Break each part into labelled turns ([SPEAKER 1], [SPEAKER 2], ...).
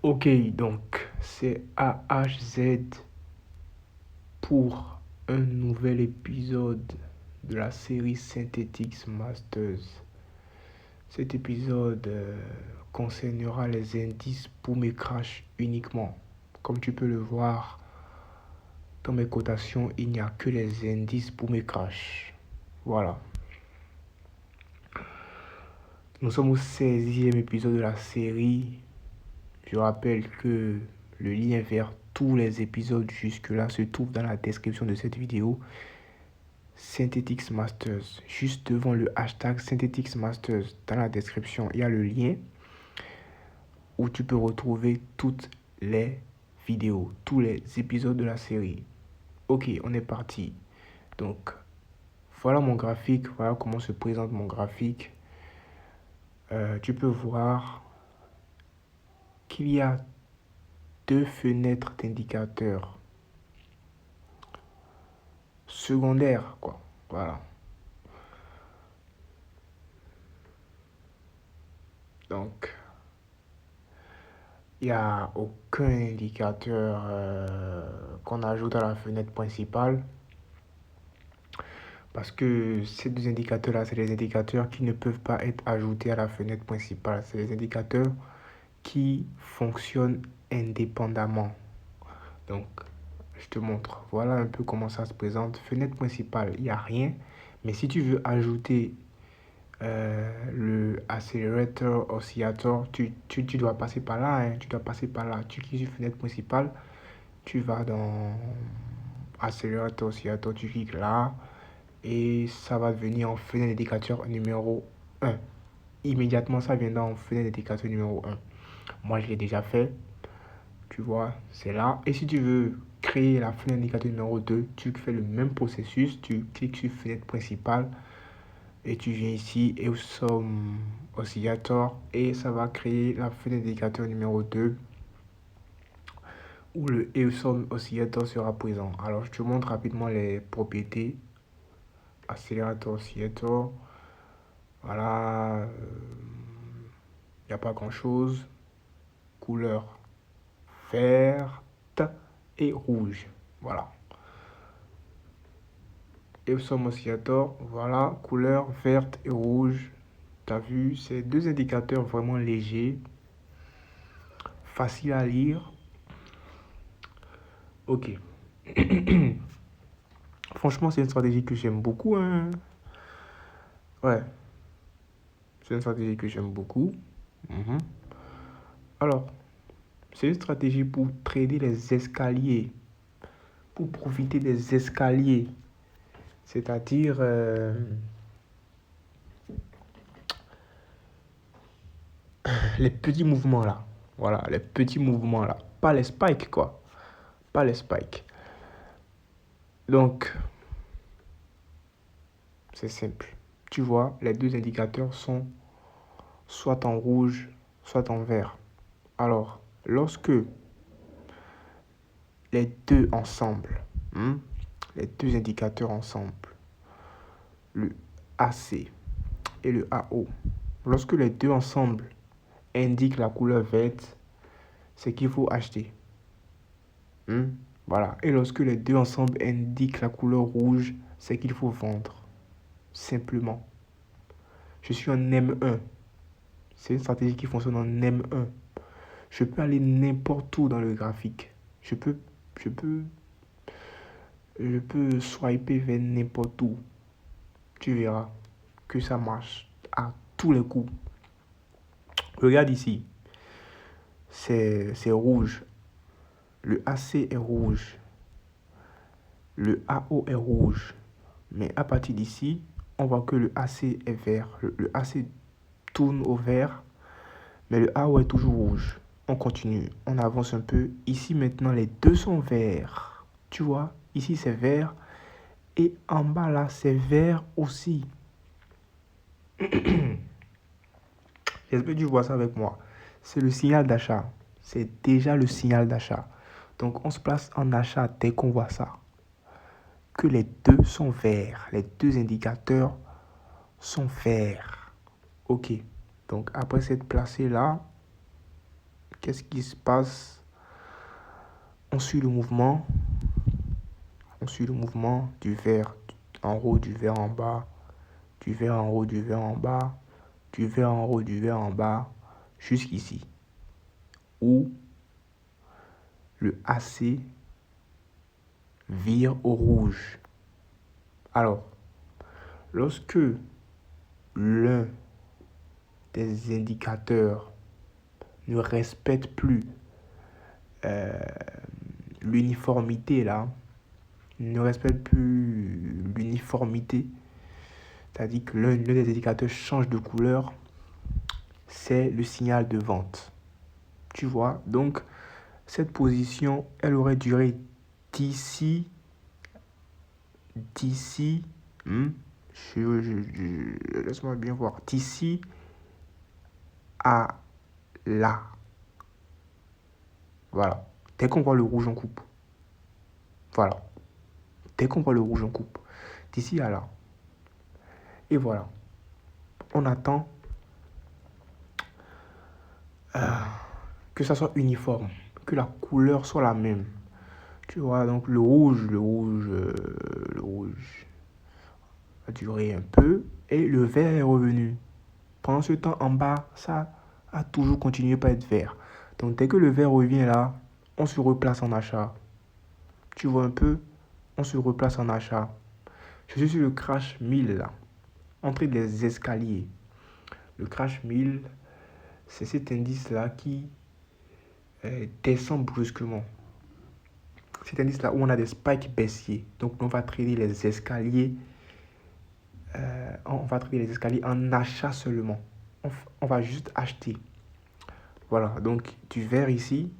[SPEAKER 1] Ok, donc c'est AHZ pour un nouvel épisode de la série Synthetics Masters. Cet épisode concernera les indices pour mes crashs uniquement. Comme tu peux le voir dans mes cotations, il n'y a que les indices pour mes crashs. Voilà. Nous sommes au 16e épisode de la série. Je rappelle que le lien vers tous les épisodes jusque-là se trouve dans la description de cette vidéo. Synthetics Masters, juste devant le hashtag Synthetics Masters, dans la description, il y a le lien où tu peux retrouver toutes les vidéos, tous les épisodes de la série. Ok, on est parti. Donc, voilà mon graphique, voilà comment se présente mon graphique. Tu peux voir qu'il y a deux fenêtres d'indicateurs secondaires, quoi. Voilà. Donc, il n'y a aucun indicateur qu'on ajoute à la fenêtre principale. Parce que ces deux indicateurs-là, c'est des indicateurs qui ne peuvent pas être ajoutés à la fenêtre principale. C'est des indicateurs qui fonctionnent indépendamment. Donc, je te montre. Voilà un peu comment ça se présente. Fenêtre principale, il n'y a rien. Mais si tu veux ajouter le accelerator oscillator, tu dois passer par là. Hein. Tu dois passer par là. Tu cliques sur fenêtre principale. Tu vas dans accelerator oscillator. Tu cliques là. Et ça va devenir en fenêtre d'indicateur numéro 1. Immédiatement, ça viendra en fenêtre d'indicateur numéro 1. Moi, je l'ai déjà fait. Tu vois, c'est là. Et si tu veux créer la fenêtre d'indicateur numéro 2, tu fais le même processus. Tu cliques sur fenêtre principale et tu viens ici et Ewson Oscillator et ça va créer la fenêtre d'indicateur numéro 2 où le Ewson Oscillator sera présent. Alors, je te montre rapidement les propriétés. Accélérateur oscillator. Voilà. Il n'y a pas grand chose. Couleur verte et rouge. Voilà. Epsom oscillator. Voilà. Couleur verte et rouge. Tu as vu, c'est deux indicateurs vraiment légers. Faciles à lire. Ok. Franchement, c'est une stratégie que j'aime beaucoup. Hein. Ouais. C'est une stratégie que j'aime beaucoup. Alors, c'est une stratégie pour trader les escaliers. Pour profiter des escaliers. C'est-à-dire les petits mouvements là. Voilà, les petits mouvements là. Pas les spikes quoi. Pas les spikes. Donc, c'est simple. Tu vois, les deux indicateurs sont soit en rouge, soit en vert. Alors, lorsque les deux ensemble, les deux indicateurs ensemble, le AC et le AO, lorsque les deux ensemble indiquent la couleur verte, c'est qu'il faut acheter. Voilà. Et lorsque les deux ensemble indiquent la couleur rouge, c'est qu'il faut vendre. Simplement. Je suis en M1. C'est une stratégie qui fonctionne en M1. Je peux aller n'importe où dans le graphique. Je peux swiper vers n'importe où. Tu verras que ça marche à tous les coups. Regarde ici. C'est rouge. Le AC est rouge. Le AO est rouge. Mais à partir d'ici, on voit que le AC est vert. Le AC tourne au vert, mais le AO est toujours rouge. On continue, on avance un peu. Ici maintenant, les deux sont verts. Tu vois, ici c'est vert. Et en bas là, c'est vert aussi. J'espère que tu vois ça avec moi. C'est le signal d'achat. C'est déjà le signal d'achat. Donc on se place en achat dès qu'on voit ça. Que les deux sont verts. Les deux indicateurs sont verts. Ok. Donc après s'être placé là, qu'est-ce qui se passe? On suit le mouvement. On suit le mouvement du vert en haut, du vert en bas, du vert en haut, du vert en bas, du vert en haut, du vert en bas, jusqu'ici. Où le AC vire au rouge. Alors, lorsque l'un des indicateurs ne respecte plus l'uniformité là, ne respecte plus l'uniformité, c'est-à-dire que l'un des indicateurs change de couleur, c'est le signal de vente. Tu vois, donc cette position, elle aurait duré d'ici, laisse-moi bien voir, d'ici à là. Voilà. Dès qu'on voit le rouge, on coupe. Voilà. Dès qu'on voit le rouge, on coupe. D'ici à là. Et voilà. On attend que ça soit uniforme. Que la couleur soit la même. Tu vois, donc le rouge a duré un peu. Et le vert est revenu. Pendant ce temps, en bas, ça a toujours continué par être vert. Donc dès que le vert revient là, on se replace en achat. Tu vois un peu, on se replace en achat. Je suis sur le crash 1000 là. Entrée des escaliers. Le crash 1000, c'est cet indice-là qui descend brusquement. Cet indice-là où on a des spikes baissiers. Donc on va trader les escaliers. On va trader les escaliers en achat seulement. On va juste acheter. Voilà, donc du vert ici,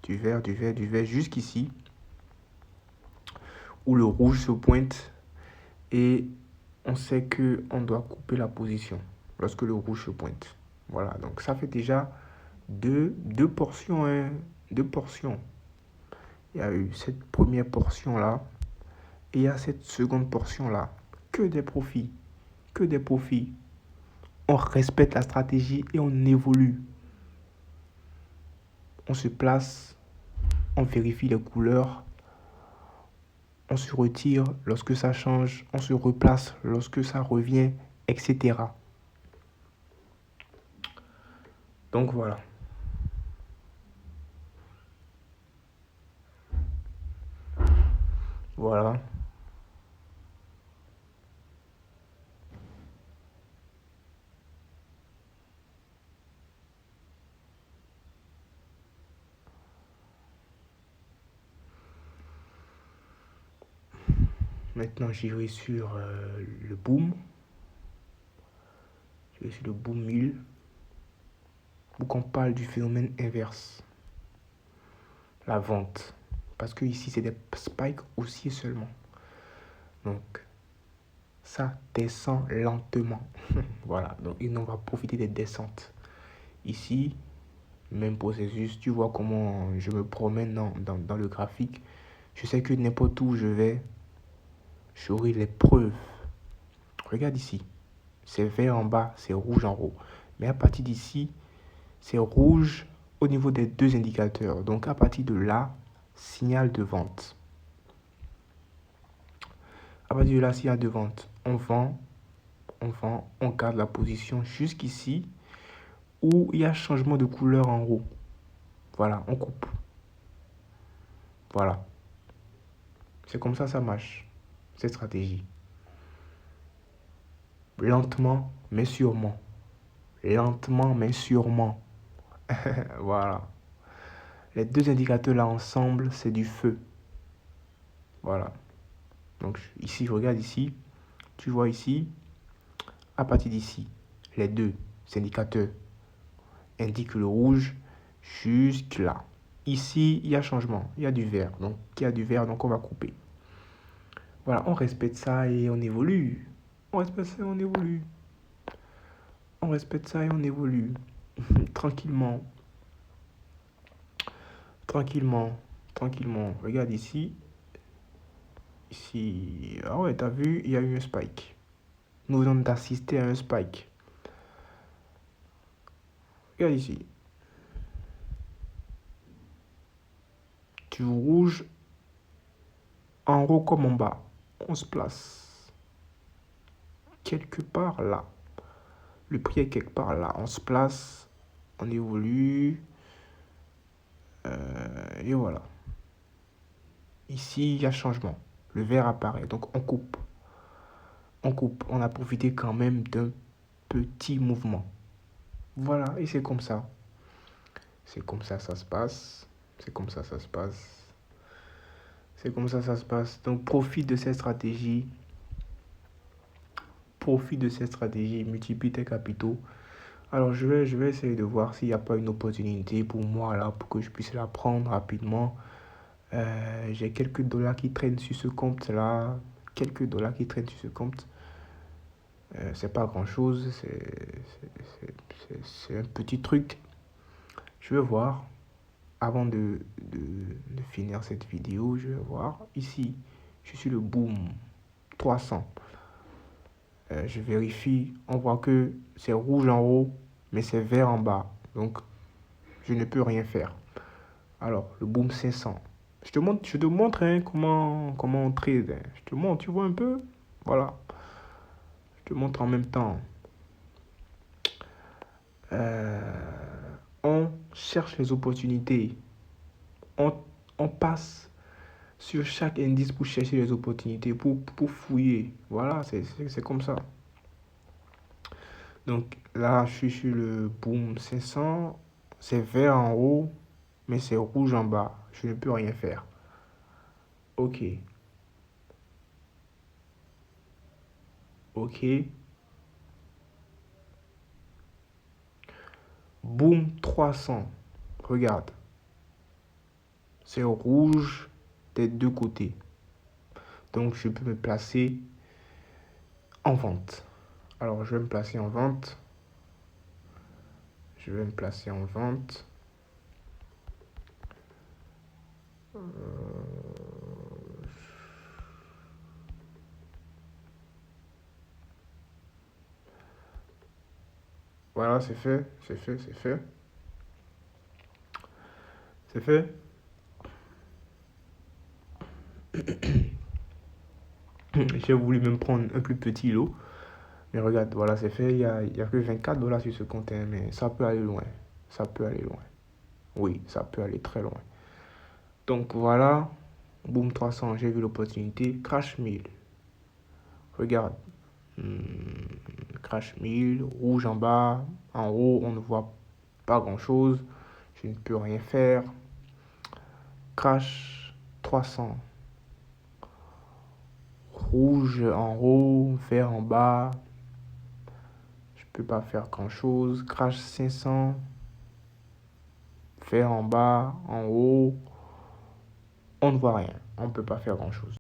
[SPEAKER 1] du vert jusqu'ici, où le rouge se pointe et on sait qu'on doit couper la position lorsque le rouge se pointe. Voilà, donc ça fait déjà deux portions. Hein, deux portions. Il y a eu cette première portion-là et il y a cette seconde portion-là. Que des profits. Que des profits. On respecte la stratégie et on évolue. On se place, on vérifie les couleurs, on se retire lorsque ça change, on se replace lorsque ça revient, etc. Donc voilà. Voilà. Maintenant, j'irai sur le boom. Je vais sur le boom 1000. Où qu'on parle du phénomène inverse. La vente. Parce que ici, c'est des spikes haussiers seulement. Donc, ça descend lentement. Voilà. Donc, on va profiter des descentes. Ici, même processus. Tu vois comment je me promène dans le graphique. Je sais que n'importe où je vais, j'aurai les preuves. Regarde ici. C'est vert en bas, c'est rouge en haut. Mais à partir d'ici, c'est rouge au niveau des deux indicateurs. Donc à partir de là, signal de vente. À partir de là, signal de vente. On vend, on garde la position jusqu'ici où il y a changement de couleur en haut. Voilà, on coupe. Voilà. C'est comme ça marche, cette stratégie. Lentement, mais sûrement. Lentement, mais sûrement. Voilà. Les deux indicateurs là ensemble, c'est du feu. Voilà. Donc ici, je regarde ici. Tu vois ici, à partir d'ici, les deux indicateurs indiquent le rouge jusque là. Ici, il y a changement. Il y a du vert. Donc, il y a du vert, donc on va couper. Voilà, on respecte ça et on évolue. On respecte ça et on évolue. On respecte ça et on évolue. Tranquillement. Tranquillement. Tranquillement. Regarde ici. Ici. Ah ouais, t'as vu, il y a eu un spike. Nous venons d'assister à un spike. Regarde ici. du rouge en haut comme en bas. On se place quelque part là. Le prix est quelque part là. On se place, on évolue. Et voilà. Ici, il y a changement. Le vert apparaît. Donc, on coupe. On coupe. On a profité quand même d'un petit mouvement. Voilà. Et c'est comme ça. C'est comme ça ça se passe. C'est comme ça ça se passe. C'est comme ça ça se passe. Donc, profite de cette stratégie. Profite de cette stratégie. Multiplie tes capitaux. Alors, je vais essayer de voir s'il n'y a pas une opportunité pour moi là, pour que je puisse la prendre rapidement. J'ai quelques dollars qui traînent sur ce compte là. Quelques dollars qui traînent sur ce compte. C'est pas grand chose. C'est un petit truc. Je vais voir. Avant de finir cette vidéo, je vais voir. Ici, je suis sur le boom 300. Je vérifie. On voit que c'est rouge en haut, mais c'est vert en bas. Donc, je ne peux rien faire. Alors, le boom 500. Je te montre hein, comment on trade. Hein. Je te montre, tu vois un peu. Voilà. Je te montre en même temps. On cherche les opportunités. On passe sur chaque indice pour chercher les opportunités, pour fouiller. Voilà, c'est comme ça. Donc là, je suis sur le boom 500. C'est vert en haut, mais c'est rouge en bas. Je ne peux rien faire. Ok. Ok. Boom 300. Regarde. C'est rouge des deux côtés. Donc je peux me placer en vente. Alors je vais me placer en vente. Je vais me placer en vente. Voilà, c'est fait, c'est fait, c'est fait. C'est fait. J'ai voulu même prendre un plus petit lot. Mais regarde, voilà, c'est fait. Il y a que 24 dollars sur ce compte, hein, mais ça peut aller loin. Ça peut aller loin. Oui, ça peut aller très loin. Donc voilà, boom 300, j'ai vu l'opportunité. Crash 1000. Regarde. Crash 1000, rouge en bas. En haut, on ne voit pas grand-chose. Je ne peux rien faire. Crash 300. Rouge en haut, vert en bas. Je peux pas faire grand-chose. Crash 500. Vert en bas, en haut. On ne voit rien. On ne peut pas faire grand-chose.